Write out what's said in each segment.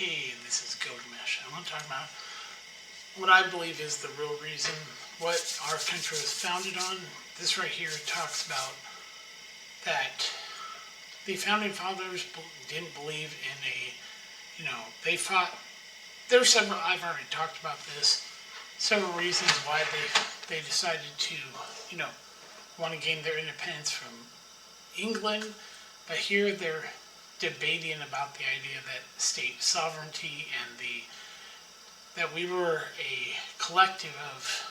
Hey, this is Gilgamesh. I want to talk about what I believe is the real reason what our country was founded on. This right here talks about that the founding fathers didn't believe in they fought. There are several, I've already talked about this, several reasons why they decided to, want to gain their independence from England. But here they're debating about the idea that state sovereignty and that we were a collective of,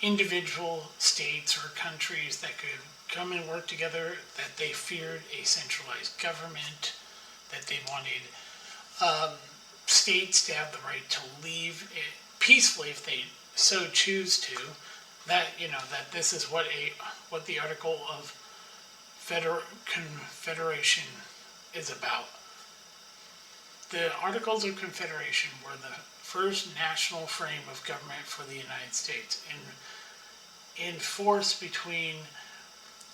individual states or countries that could come and work together, that they feared a centralized government, that they wanted states to have the right to leave it peacefully if they so choose to. That that this is what the Article of Confederation is about. The Articles of Confederation were the first national frame of government for the United States, in force between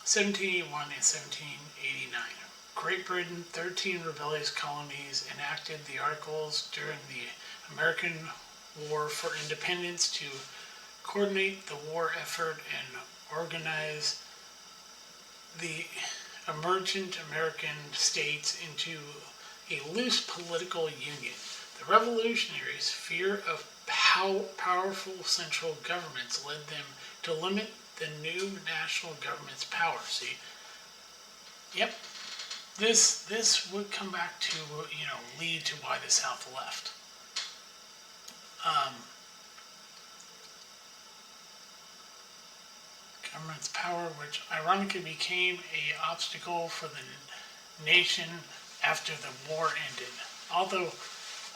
1781 and 1789. Great Britain, 13 rebellious colonies, enacted the Articles during the American War for Independence to coordinate the war effort and organize the emergent American states into a loose political union. The revolutionaries' fear of how powerful central governments led them to limit the new national government's power. See, yep, this would come back to lead to why the South left. Government's power, which ironically became an obstacle for the nation after the war ended, although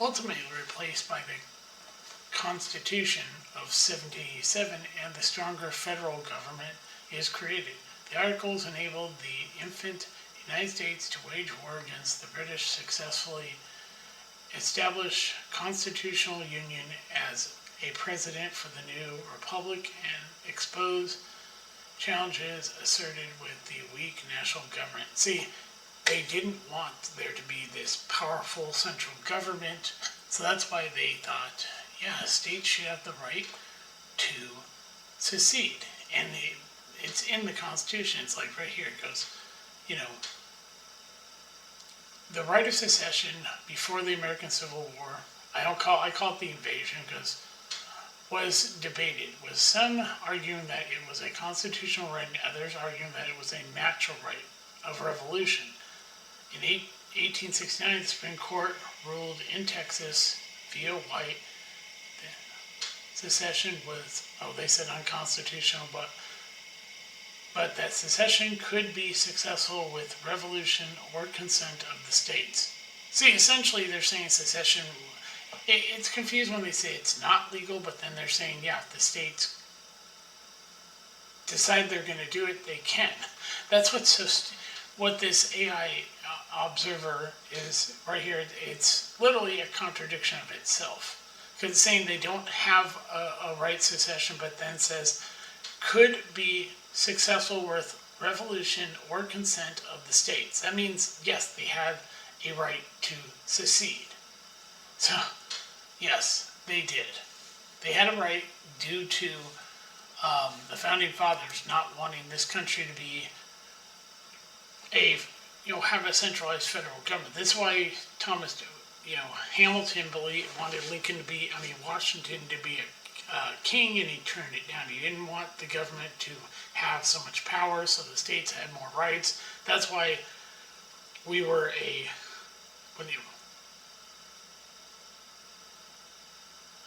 ultimately replaced by the Constitution of 1787 and the stronger federal government is created. The Articles enabled the infant United States to wage war against the British, successfully establish constitutional union as a precedent for the new republic, and expose challenges asserted with the weak national government. See, they didn't want there to be this powerful central government, so that's why they thought, states should have the right to secede. And it's in the Constitution. It's like right here. It goes, the right of secession before the American Civil War. I call it the invasion because was debated, with some arguing that it was a constitutional right and others arguing that it was a natural right of revolution. In 1869, the Supreme Court ruled in Texas via White that secession was, they said unconstitutional, but that secession could be successful with revolution or consent of the states. See, essentially they're saying secession, it's confused when they say it's not legal, but then they're saying, if the states decide they're going to do it, they can. That's what this AI observer is right here. It's literally a contradiction of itself. Because it's saying they don't have a right secession, but then says could be successful with revolution or consent of the states. That means, yes, they have a right to secede. So, yes, they did. They had a right due to the founding fathers not wanting this country to be have a centralized federal government. That's why Hamilton wanted Washington to be a king, and he turned it down. He didn't want the government to have so much power, so the states had more rights. That's why we were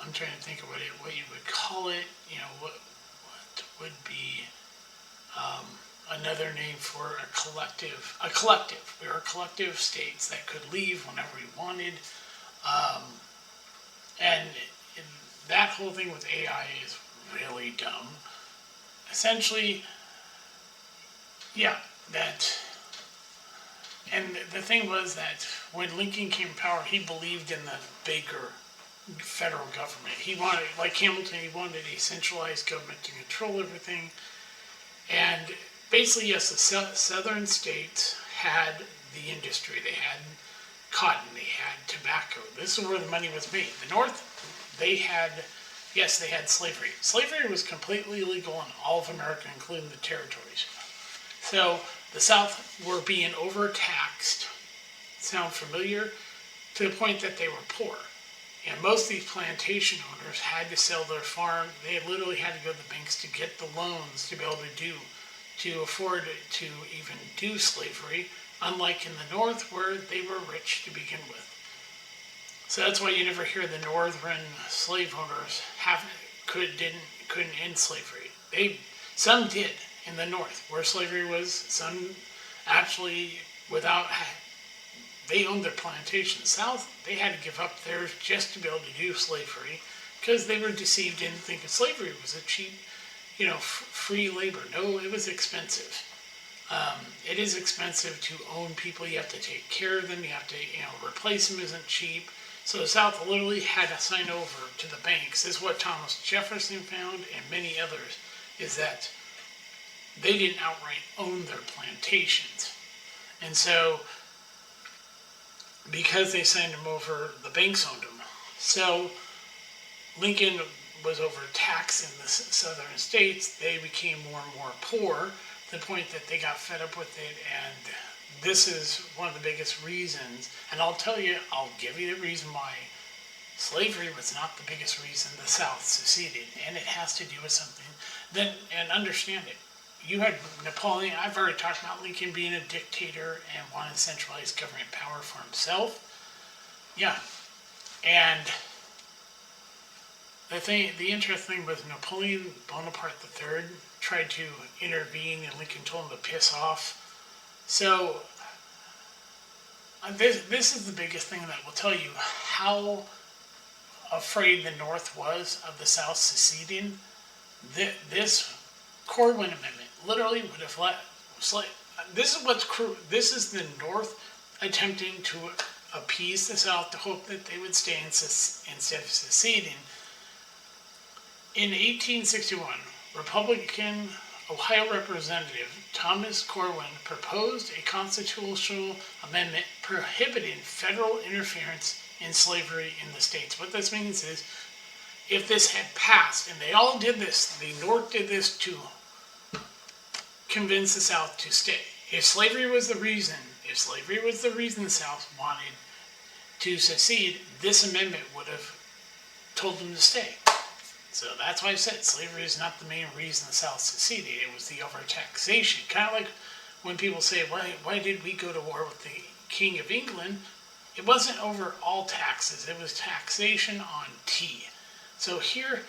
I'm trying to think of what you would call it. What would be another name for a collective? A collective. We were a collective of states that could leave whenever we wanted. And that whole thing with AI is really dumb. Essentially, and the thing was that when Lincoln came to power, he believed in the bigger federal government. He wanted, like Hamilton, he wanted a centralized government to control everything. And basically, yes, the southern states had the industry. They had cotton, they had tobacco. This is where the money was made. The North, they had, yes, they had slavery. Slavery was completely illegal in all of America, including the territories. So the South were being overtaxed, sound familiar, to the point that they were poor. And most of these plantation owners had to sell their farm. They literally had to go to the banks to get the loans to be able to afford to even do slavery, unlike in the North where they were rich to begin with. So that's why you never hear the northern slave owners couldn't end slavery. Some did in the North where slavery was. Some actually they owned their plantation. South, they had to give up theirs just to be able to do slavery because they were deceived into thinking slavery was a cheap, free labor. No, it was expensive. It is expensive to own people. You have to take care of them. You have to, replace them isn't cheap. So the South literally had to sign over to the banks. This is what Thomas Jefferson found and many others, is that they didn't outright own their plantations. And so, because they signed them over, the banks owned them. So Lincoln was overtaxed in the southern states. They became more and more poor to the point that they got fed up with it. And this is one of the biggest reasons. And I'll give you the reason why slavery was not the biggest reason the South seceded. And it has to do with something. And understand it. You had Napoleon. I've already talked about Lincoln being a dictator and wanting centralized government power for himself. Yeah. And the interesting thing was Napoleon Bonaparte III tried to intervene and Lincoln told him to piss off. So this is the biggest thing that will tell you how afraid the North was of the South seceding. This Corwin Amendment literally would have let. This is the North attempting to appease the South to hope that they would stay instead of seceding. In 1861, Republican Ohio Representative Thomas Corwin proposed a constitutional amendment prohibiting federal interference in slavery in the states. What this means is, if this had passed, and they all did this, the North did this to convince the South to stay. If slavery was the reason the South wanted to secede, this amendment would have told them to stay. So that's why I said slavery is not the main reason the South seceded. It was the overtaxation. Kind of like when people say, why did we go to war with the King of England? It wasn't over all taxes. It was taxation on tea. So here,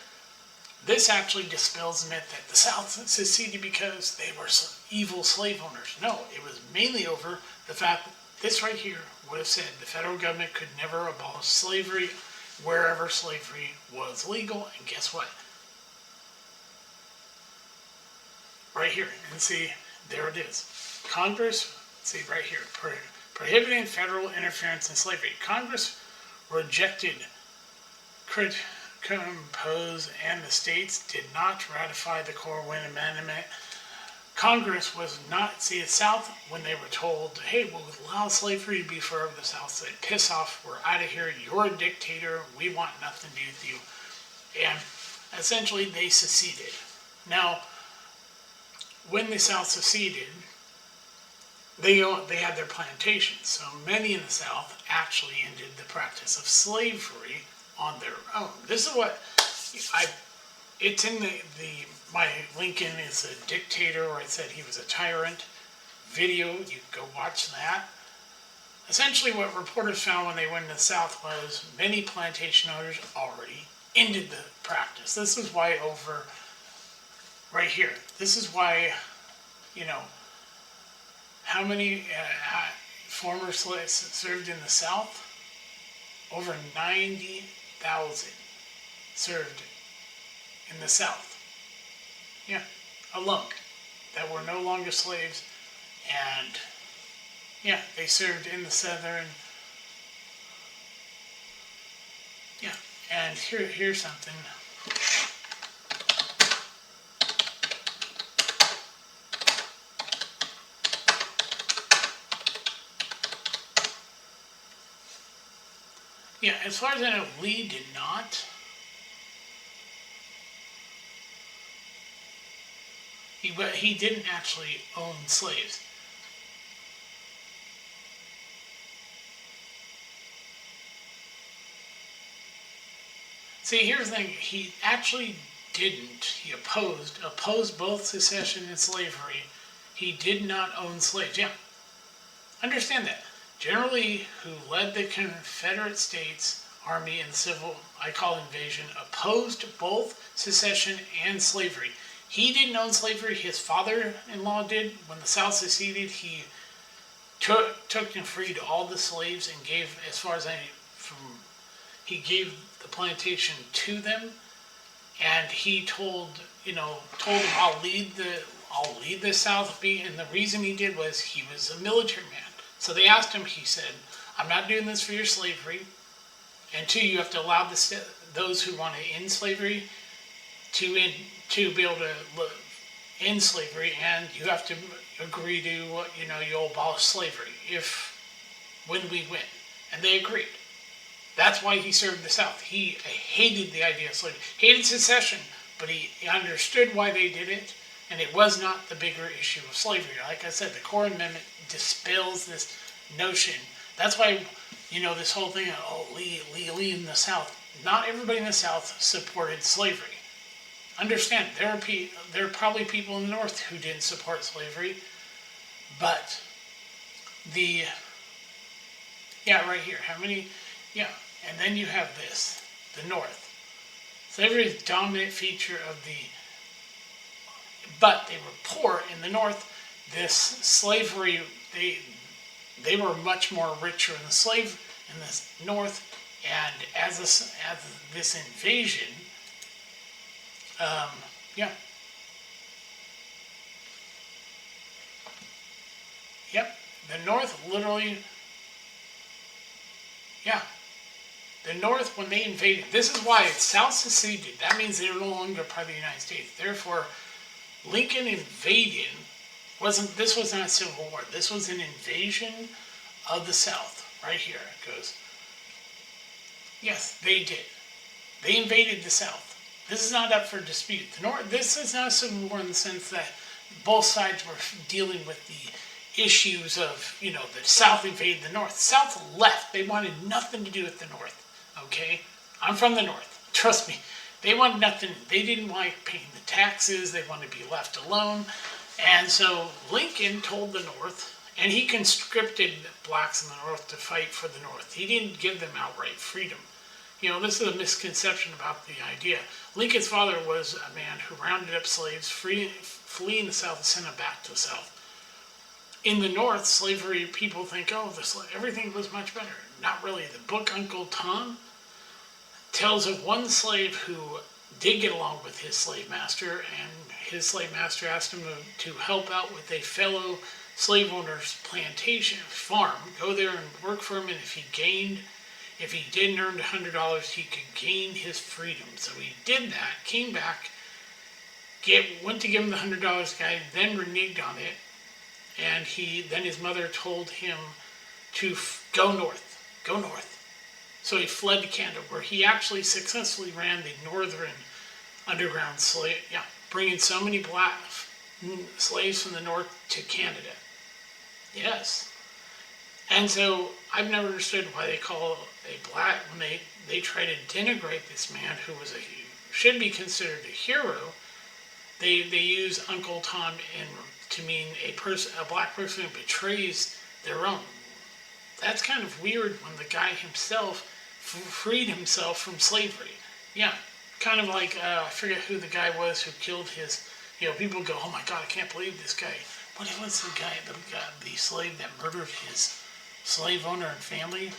this actually dispels the myth that the South seceded because they were evil slave owners. No, it was mainly over the fact that this right here would have said the federal government could never abolish slavery wherever slavery was legal. And guess what? Right here. And see, there it is. Congress, see right here, prohibiting federal interference in slavery. Congress rejected compose and the states did not ratify the Corwin Amendment. Congress was not, the South, when they were told, hey, we'll allow slavery to be forever, the South said, piss off, we're out of here, you're a dictator, we want nothing to do with you. And essentially they seceded. Now, when the South seceded, they had their plantations, so many in the South actually ended the practice of slavery on their own. This is what it's in my Lincoln is a dictator, or I said he was a tyrant video. You can go watch that. Essentially what reporters found when they went to the South was many plantation owners already ended the practice. This is why over right here, this is why, how many former slaves served in the South? Over 90,000 served in the South. Yeah, alone. That were no longer slaves. And yeah, they served in the Southern. Yeah, and here's something. Yeah, as far as I know, Lee did not. But he didn't actually own slaves. See, here's the thing. He actually didn't. He opposed both secession and slavery. He did not own slaves. Yeah, understand that. Generally, who led the Confederate States Army in the civil, I call invasion, opposed both secession and slavery. He didn't own slavery. His father-in-law did. When the South seceded, he took and freed all the slaves and gave, as far as I he gave the plantation to them, and he told them, I'll lead the South. And the reason he did was he was a military man. So they asked him. He said, "I'm not doing this for your slavery, and two, you have to allow those who want to end slavery to be able to end slavery, and you have to agree to you'll abolish slavery when we win." And they agreed. That's why he served the South. He hated the idea of slavery, hated secession, but he understood why they did it, and it was not the bigger issue of slavery. Like I said, the Core Amendment dispels this notion. That's why, this whole thing of, Lee in the South. Not everybody in the South supported slavery. Understand, there are probably people in the North who didn't support slavery, but right here, how many, and then you have this, the North. Slavery is a dominant feature of but they were poor in the North. This slavery, they were much more richer in the North, and as this invasion, the North literally, the North, when they invaded, this is why South seceded. That means they're no longer part of the United States. Therefore, Lincoln invading this was not a civil war. This was an invasion of the South. Right here it goes. Yes, they did. They invaded the South. This is not up for dispute. This is not a civil war in the sense that both sides were dealing with the issues of, the South invaded the North. The South left. They wanted nothing to do with the North. Okay? I'm from the North. Trust me. They wanted nothing. They didn't like paying the taxes. They wanted to be left alone. And so Lincoln told the North, and he conscripted blacks in the North to fight for the North. He didn't give them outright freedom. This is a misconception about the idea. Lincoln's father was a man who rounded up slaves, fleeing the South and sent them back to the South. In the North, slavery, people think, everything was much better. Not really. The book Uncle Tom tells of one slave who did get along with his slave master, and his slave master asked him to help out with a fellow slave owner's plantation, farm. Go there and work for him, and if he didn't earn $100, he could gain his freedom. So he did that, came back, went to give him the $100, guy then reneged on it, and then his mother told him to go north. So he fled to Canada, where he actually successfully ran the northern underground slave, bringing so many black slaves from the North to Canada. Yes. And so I've never understood why they call a black, when they try to denigrate this man who should be considered a hero, they use Uncle Tom to mean a black person who betrays their own. That's kind of weird when the guy himself freed himself from slavery. Yeah, kind of like, I forget who the guy was who killed his, people go, oh my God, I can't believe this guy. What was the guy, the slave that murdered his slave owner and family?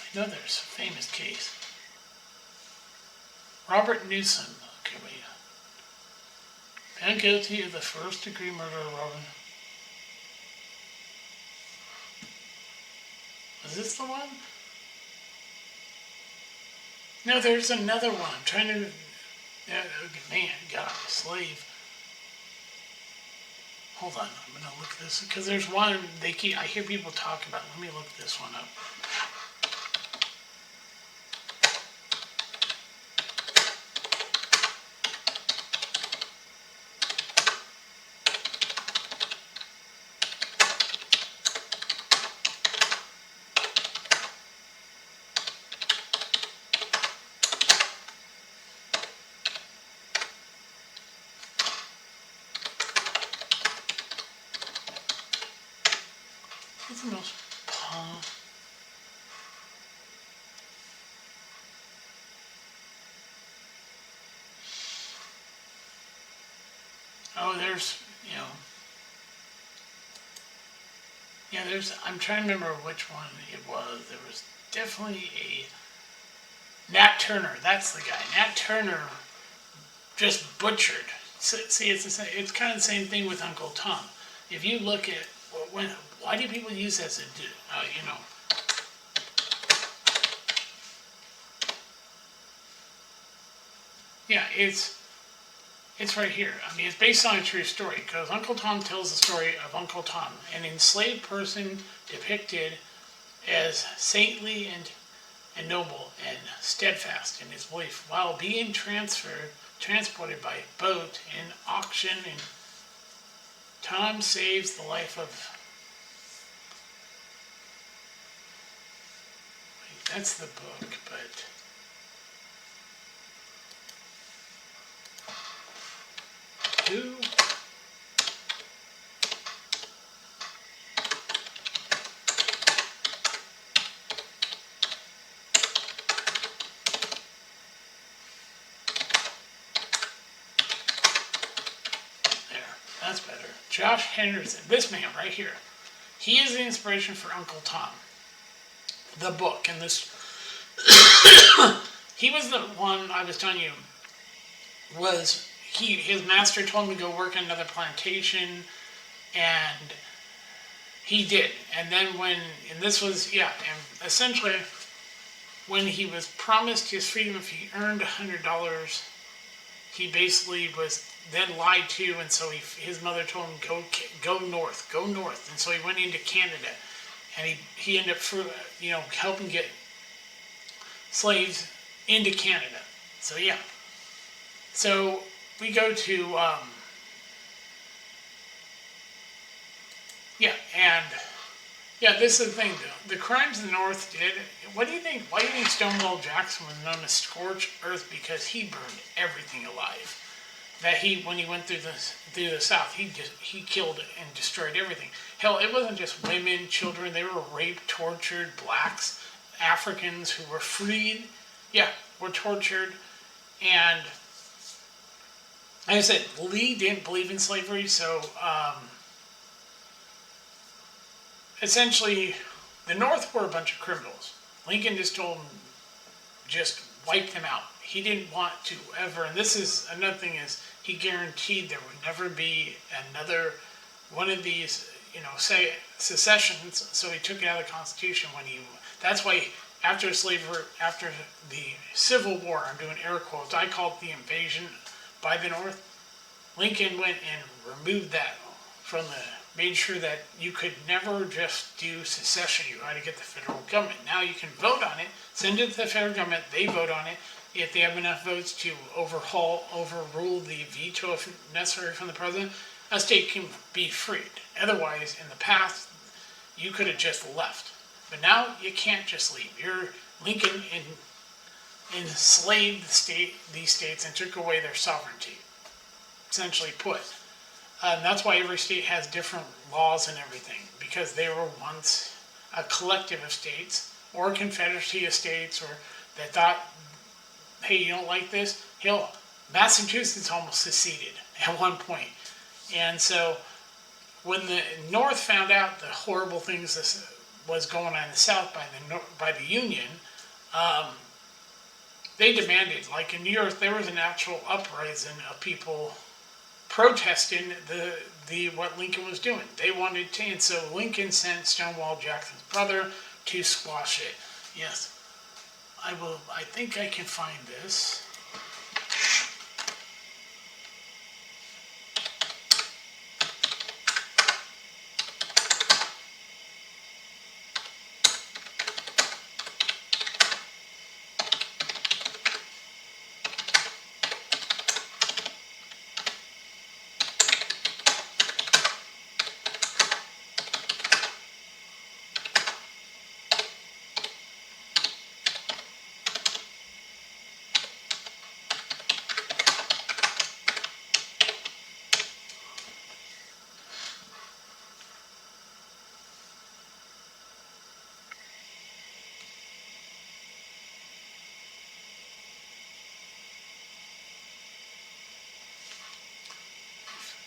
I know there's a famous case. Robert Newsom. Okay, wait. Found guilty of the first-degree murder of Robert. Was this the one? No, there's another one. I'm trying to. Man, God, slave. Hold on, I'm gonna look this because there's one they keep. I hear people talk about. Let me look this one up. What's the most Oh, there's, yeah, there's, I'm trying to remember which one it was. There was definitely a, Nat Turner, that's the guy. Nat Turner just butchered. See, it's kind of the same thing with Uncle Tom. If you look at, why do people use that as yeah, it's right here. I mean, it's based on a true story because Uncle Tom tells the story of Uncle Tom, an enslaved person depicted as saintly and noble and steadfast in his belief while being transported by boat and auction. And Tom saves the life of. Wait, that's the book, but. Who? There, that's better. Josh Henderson, this man right here. He is the inspiration for Uncle Tom. The book and this. He was the one I was telling you was his master told him to go work on another plantation, and he did. And then and this was, and essentially, when he was promised his freedom if he earned $100, he basically was then lied to, and so his mother told him, go north, and so he went into Canada, and he ended up, helping get slaves into Canada. So yeah. So we go to, this is the thing, though. The crimes the North did, what do you think, why do you think Stonewall Jackson was known as Scorched Earth? Because he burned everything alive. That when he went through the South, he killed and destroyed everything. Hell, it wasn't just women, children, they were raped, tortured, blacks, Africans who were freed, were tortured, and like I said, Lee didn't believe in slavery, so essentially, the North were a bunch of criminals. Lincoln just told them, just wipe them out. He didn't want to ever, and this is another thing, is he guaranteed there would never be another one of these, say secessions. So he took it out of the Constitution that's why after after the Civil War, I'm doing air quotes, I call it the invasion by the North. Lincoln went and removed that made sure that you could never just do secession. You had to get the federal government. Now you can vote on it, send it to the federal government, they vote on it. If they have enough votes to overrule the veto if necessary from the president, a state can be freed. Otherwise, in the past, you could have just left. But now you can't just leave. Lincoln enslaved these states and took away their sovereignty, essentially put. That's why every state has different laws and everything, because they were once a collective of states or a confederacy of states, or that thought, hey, you don't like this? Hell, Massachusetts almost seceded at one point. And so when the North found out the horrible things this was going on in the South by the Union, they demanded, like in New York, there was an actual uprising of people protesting what Lincoln was doing. They wanted to, and so Lincoln sent Stonewall Jackson's brother to squash it. Yes. I think I can find this.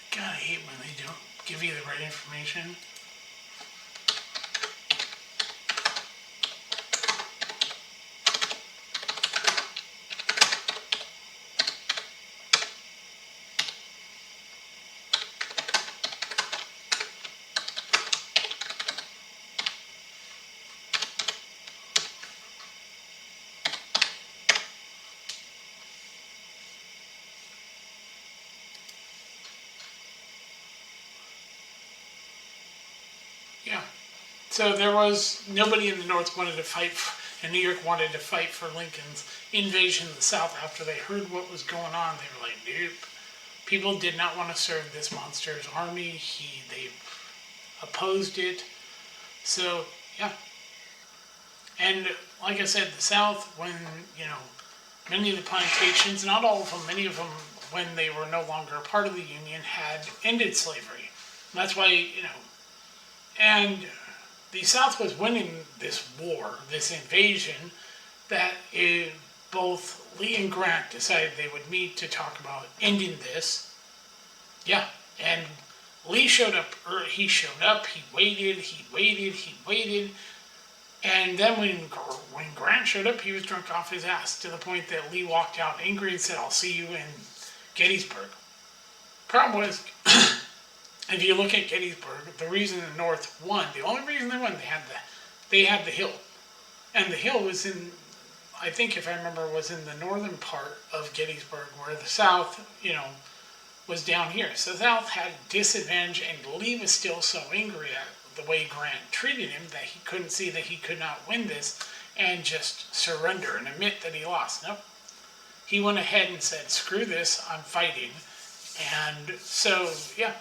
God, I hate when they don't give you the right information. Yeah. So there was nobody in the North wanted to fight, and New York wanted to fight for Lincoln's invasion of the South. After they heard what was going on, they were like, nope. People did not want to serve this monster's army. They opposed it. So yeah. And like I said, the South, when many of the plantations, not all of them, many of them, when they were no longer a part of the Union, had ended slavery. And that's why and the South was winning this war, this invasion, that both Lee and Grant decided they would meet to talk about ending this. Yeah, and Lee showed up, he waited, and then when Grant showed up, he was drunk off his ass, to the point that Lee walked out angry and said, I'll see you in Gettysburg. Problem was, if you look at Gettysburg, the reason the North won, the only reason they won, they had the hill. And the hill was I think if I remember, was in the northern part of Gettysburg, where the South, was down here. So the South had a disadvantage, and Lee was still so angry at the way Grant treated him that he couldn't see that he could not win this and just surrender and admit that he lost. Nope. He went ahead and said, screw this, I'm fighting. And so, yeah.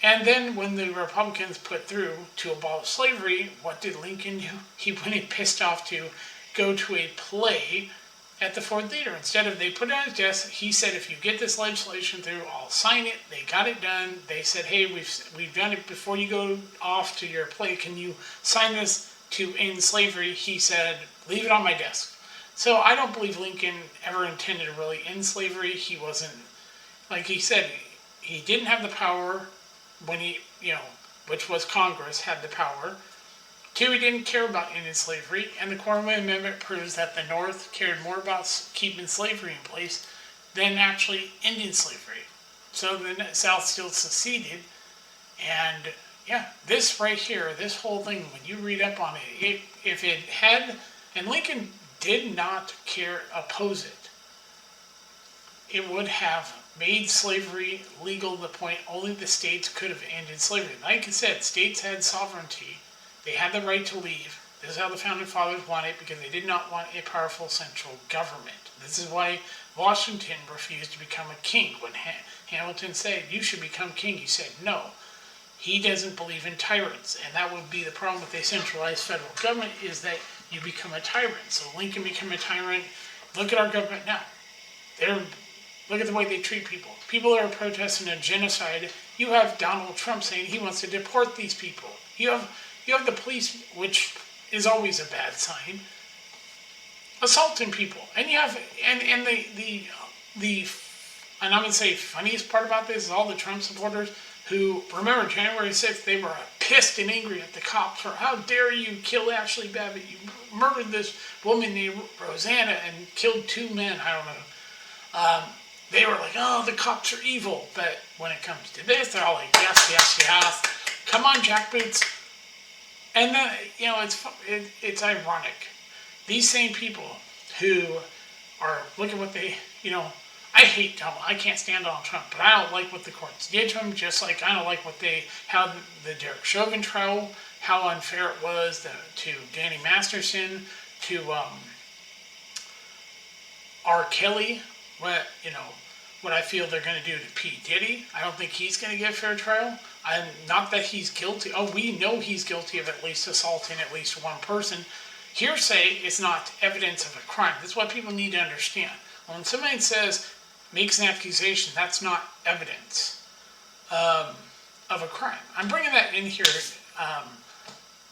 And then when the Republicans put through to abolish slavery, what did Lincoln do? He went and pissed off to go to a play at the Ford Theater. Instead of, they put it on his desk, he said, if you get this legislation through, I'll sign it. They got it done. They said, hey, we've done it. Before you go off to your play, can you sign this to end slavery? He said, leave it on my desk. So I don't believe Lincoln ever intended to really end slavery. He wasn't, like he said, he didn't have the power when which was Congress, had the power. Two, he didn't care about ending slavery, and the Cornwall Amendment proves that the North cared more about keeping slavery in place than actually ending slavery. So the South still seceded, and yeah, this right here, this whole thing, when you read up on it, if it had, and Lincoln did not oppose it, it would have made slavery legal to the point only the states could have ended slavery. Like I said, states had sovereignty. They had the right to leave. This is how the Founding Fathers wanted it, because they did not want a powerful central government. This is why Washington refused to become a king. When Hamilton said, you should become king, he said no. He doesn't believe in tyrants, and that would be the problem with a centralized federal government, is that you become a tyrant. So Lincoln became a tyrant. Look at our government now. Look at the way they treat people. People that are protesting a genocide. You have Donald Trump saying he wants to deport these people. You have the police, which is always a bad sign, assaulting people. And you have and I'm gonna say funniest part about this is all the Trump supporters who, remember January 6th, they were pissed and angry at the cops for, how dare you kill Ashley Babbitt? You murdered this woman named Rosanna and killed two men. I don't know. They were like, oh, the cops are evil. But when it comes to this, they're all like, yes, yes, yes. Come on, jackboots. And then, it's ironic. these same people who are, look at what they, I hate Donald. I can't stand Donald Trump, but I don't like what the courts did to him. Just like I don't like how the Derek Chauvin trial, how unfair it was to Danny Masterson, to R. Kelly. What I feel they're going to do to P. Diddy. I don't think he's going to get a fair trial. Not that he's guilty. Oh, we know he's guilty of at least assaulting at least one person. Hearsay is not evidence of a crime. That's what people need to understand. When somebody makes an accusation, that's not evidence of a crime. I'm bringing that in here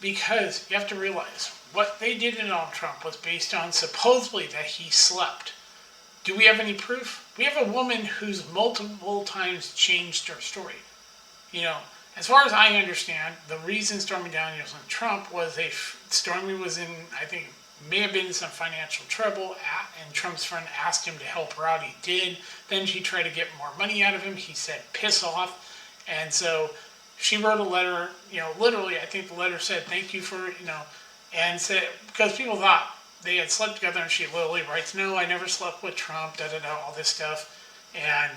because you have to realize what they did to Donald Trump was based on supposedly that he slept. Do we have any proof? We have a woman who's multiple times changed her story. As far as I understand, the reason Stormy Daniels and Trump was Stormy was in, I think, may have been in some financial trouble, and Trump's friend asked him to help her out. He did. Then she tried to get more money out of him. He said, piss off. And so she wrote a letter, literally, I think the letter said, thank you for, and said, because people thought they had slept together, and she literally writes, no, I never slept with Trump, all this stuff. And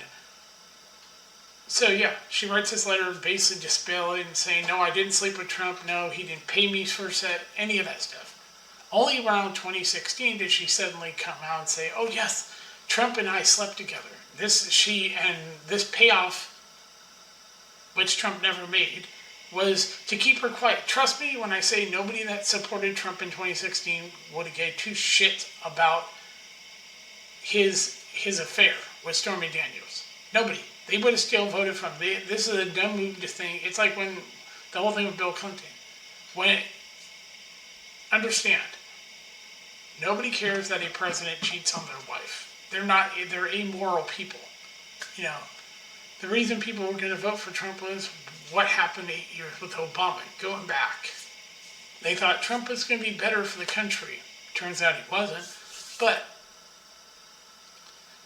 so, yeah, she writes this letter basically dispelling and saying, no, I didn't sleep with Trump. No, he didn't pay me for any of that stuff. Only around 2016 did she suddenly come out and say, oh, yes, Trump and I slept together. This payoff, which Trump never made, was to keep her quiet. Trust me when I say nobody that supported Trump in 2016 would have gave two shits about his affair with Stormy Daniels. Nobody. They would have still voted for him. This is a dumb move to think. It's like when the whole thing with Bill Clinton. Understand, nobody cares that a president cheats on their wife. They're amoral people. The reason people were going to vote for Trump was what happened 8 years with Obama, going back. They thought Trump was going to be better for the country. Turns out he wasn't. But,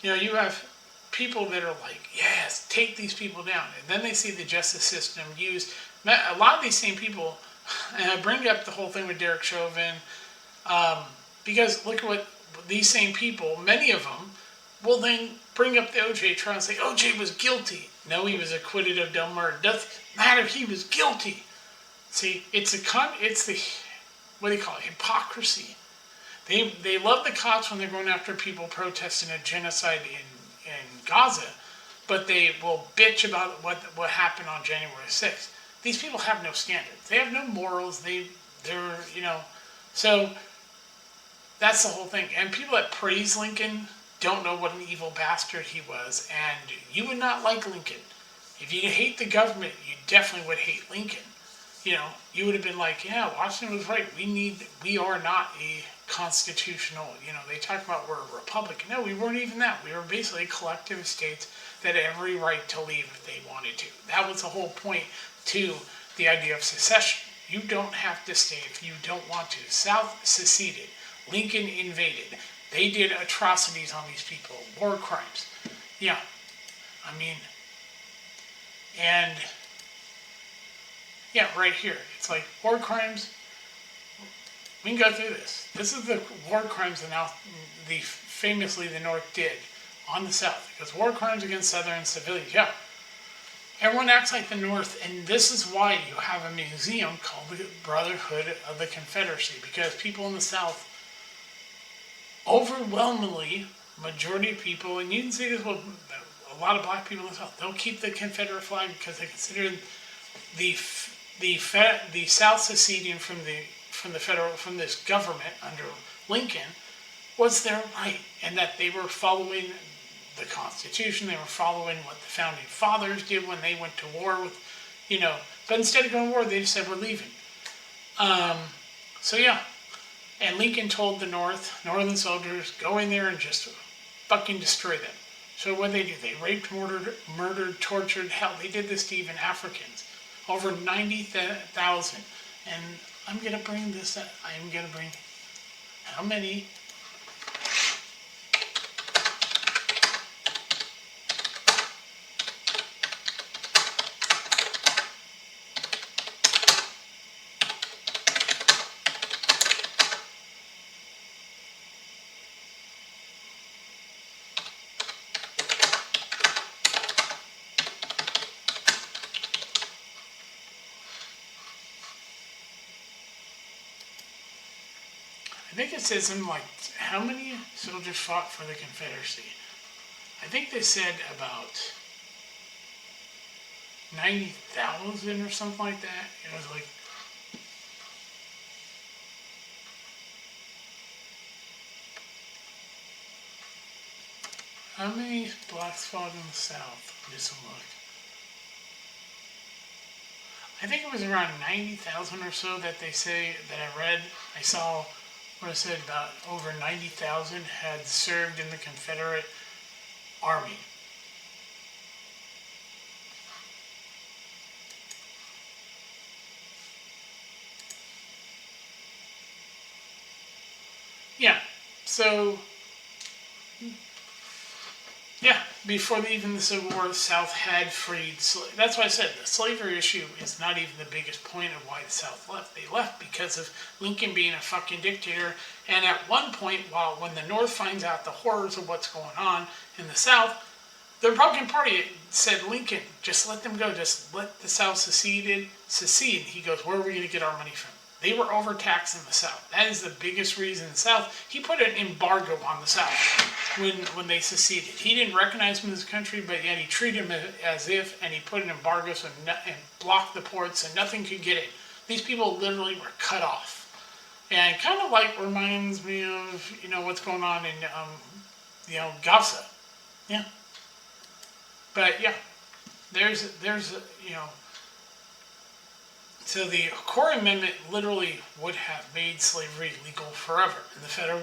you have people that are like, yes, take these people down. And then they see the justice system used. A lot of these same people, and I bring up the whole thing with Derek Chauvin, because look at what these same people, many of them, will then bring up the OJ trial and say, OJ was guilty. No, he was acquitted of dumb murder. Doesn't matter, he was guilty. See, it's the, what do you call it, hypocrisy. They love the cops when they're going after people protesting a genocide in Gaza, but they will bitch about what happened on January 6th. These people have no standards. They have no morals. So that's the whole thing. And people that praise Lincoln don't know what an evil bastard he was. And you would not like Lincoln. If you hate the government, you definitely would hate Lincoln. You would have been like, yeah, Washington was right. We are not a constitutional, they talk about we're a republic. No, we weren't even that. We were basically a collective of states that had every right to leave if they wanted to. That was the whole point to the idea of secession. You don't have to stay if you don't want to. South seceded. Lincoln invaded. They did atrocities on these people. War crimes. Yeah. And yeah, right here. It's like war crimes. We can go through this. This is the war crimes that famously the North did on the South. Because war crimes against Southern civilians, yeah. Everyone acts like the North, and this is why you have a museum called the Brotherhood of the Confederacy. Because people in the South, overwhelmingly, majority of people, and you can see this with a lot of black people in the South, they'll keep the Confederate flag because they consider the South seceding from this government under Lincoln was their right, and that they were following the Constitution. They were following what the Founding Fathers did when they went to war with, but instead of going to war, they just said, we're leaving. So yeah, and Lincoln told the northern soldiers, go in there and just fucking destroy them. So what did they do? They raped, murdered, tortured, hell, they did this to even Africans. Over 90,000. And I'm going to bring this up. I'm going to bring how many? I think it says something like, how many soldiers fought for the Confederacy? I think they said about 90,000 or something like that. It was like, how many blacks fought in the South? Just a look. I think it was around 90,000 or so that they say, that I read. I saw where it said about over 90,000 had served in the Confederate Army. Yeah, so, yeah, before even the Civil War, the South had freed slaves. That's why I said the slavery issue is not even the biggest point of why the South left. They left because of Lincoln being a fucking dictator. And at one point, when the North finds out the horrors of what's going on in the South, the Republican Party said, Lincoln, just let them go. Just let the South secede. He goes, where are we going to get our money from? They were overtaxed in the South. That is the biggest reason in the South. He put an embargo on the South when they seceded. He didn't recognize them as a country, but yet he treated them as if, and he put an embargo and blocked the ports, and nothing could get in. These people literally were cut off. And it kind of like reminds me of, what's going on in, Gaza. Yeah. But yeah, there's so the Core Amendment literally would have made slavery legal forever. And the federal,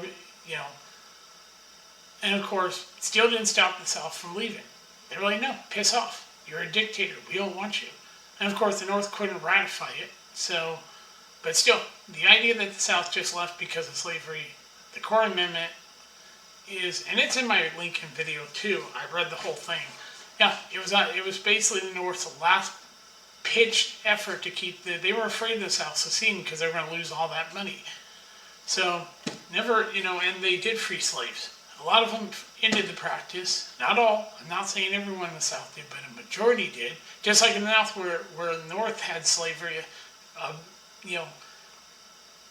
and of course, still didn't stop the South from leaving. They're like, no, piss off. You're a dictator. We don't want you. And of course, the North couldn't ratify it. So, but still, the idea that the South just left because of slavery, the Core Amendment is, and it's in my Lincoln video too. I read the whole thing. Yeah, it was basically the North's last pitched effort to keep they were afraid of the South seceding because they were going to lose all that money. So, never, and they did free slaves. A lot of them ended the practice. Not all. I'm not saying everyone in the South did, but a majority did. Just like in the North where the North had slavery,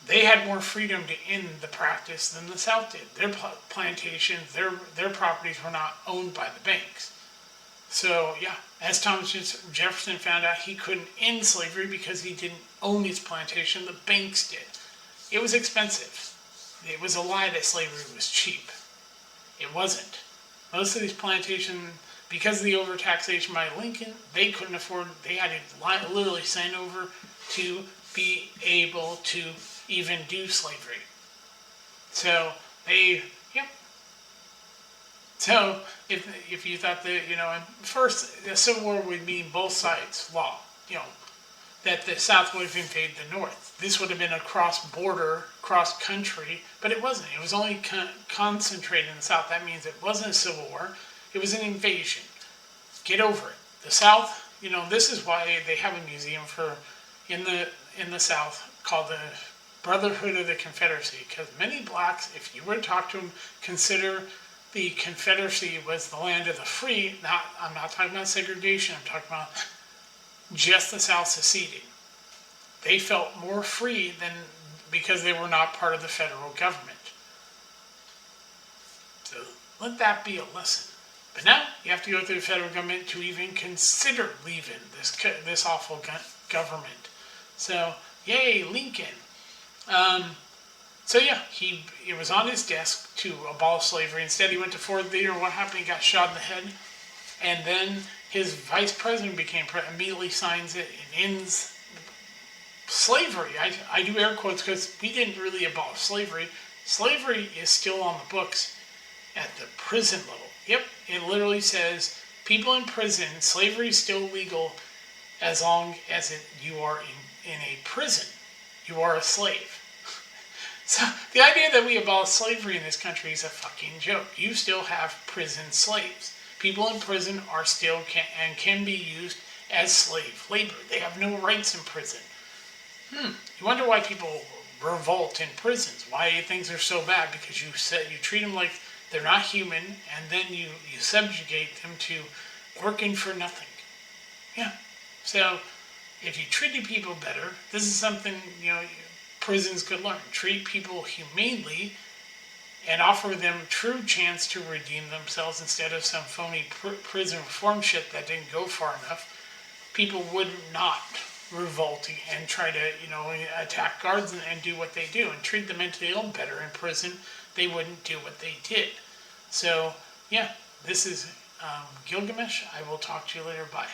they had more freedom to end the practice than the South did. Their plantations, their properties were not owned by the banks. So, yeah, as Thomas Jefferson found out, he couldn't end slavery because he didn't own his plantation. The banks did. It was expensive. It was a lie that slavery was cheap. It wasn't. Most of these plantations, because of the overtaxation by Lincoln, they couldn't afford, they had to literally sign over to be able to even do slavery. So, So, if you thought that, first, the Civil War would mean both sides law, that the South would have invaded the North. This would have been a cross-border, cross-country, but it wasn't. It was only concentrated in the South. That means it wasn't a Civil War. It was an invasion. Get over it. The South, this is why they have a museum in the South called the Brotherhood of the Confederacy, because many blacks, if you were to talk to them, consider the Confederacy was the land of the free. I'm not talking about segregation. I'm talking about just the South seceding. They felt more free because they were not part of the federal government. So let that be a lesson. But now you have to go through the federal government to even consider leaving this awful government. So yay, Lincoln. So yeah, it was on his desk to abolish slavery. Instead, he went to Ford Theater. What happened? He got shot in the head. And then his vice president immediately signs it and ends slavery. I do air quotes because we didn't really abolish slavery. Slavery is still on the books at the prison level. Yep, it literally says people in prison, slavery is still legal as long as you are in a prison. You are a slave. So the idea that we abolish slavery in this country is a fucking joke. You still have prison slaves. People in prison are still can be used as slave labor. They have no rights in prison. You wonder why people revolt in prisons. Why things are so bad? Because you treat them like they're not human, and then you subjugate them to working for nothing. Yeah. So if you treated people better, this is something prisons could learn. Treat people humanely and offer them true chance to redeem themselves instead of some phony prison reform shit that didn't go far enough. People would not revolt and try to, attack guards and do what they do and treat the mentally ill better in prison. They wouldn't do what they did. So, yeah, this is Gilgamesh. I will talk to you later. Bye.